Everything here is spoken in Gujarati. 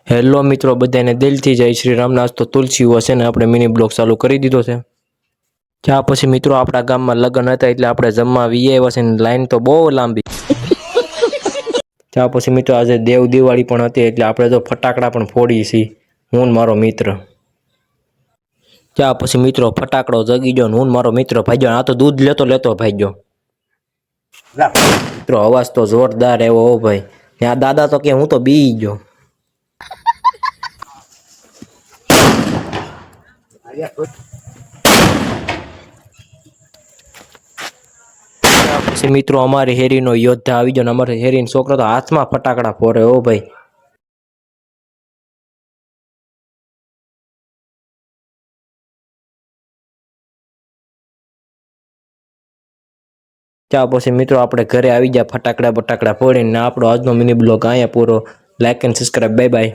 હેલો મિત્રો બધાને દિલથી જય શ્રી રામના તો તુલસી હશે ને આપણે મિની બ્લોગ ચાલુ કરી દીધો છે। ત્યાં પછી મિત્રો આપણા ગામમાં લગ્ન હતા એટલે આપણે જમવા આવ્યા છે ને લાઈન તો બહુ લાંબી। ત્યાં પછી મિત્રો આજે દેવ દિવાળી પણ હતી એટલે આપણે તો ફટાકડા પણ ફોડી છીએ હું ને મારો મિત્ર। ત્યાં પછી મિત્રો ફટાકડો જગી ગયો ને હું ને મારો મિત્ર ભાગ્યો આ તો દૂધ લેતો લેતો ભાગ્યો। મિત્રો અવાજ તો જોરદાર એવો હો ભાઈ ને આ દાદા તો કે હું તો બી ગયો। પછી મિત્રો અમારી હેરીનો યોદ્ધા આવી ગયો ને અમારી હેરીનો છોકરો તો હાથમાં ફટાકડા ફોડે હો ભાઈ। ત્યાં પછી મિત્રો આપણે ઘરે આવી ગયા ફટાકડા બટાકડા ફોડીને આપણો આજનો મિની બ્લોગ અહીંયા પૂરો। Like and subscribe bye bye.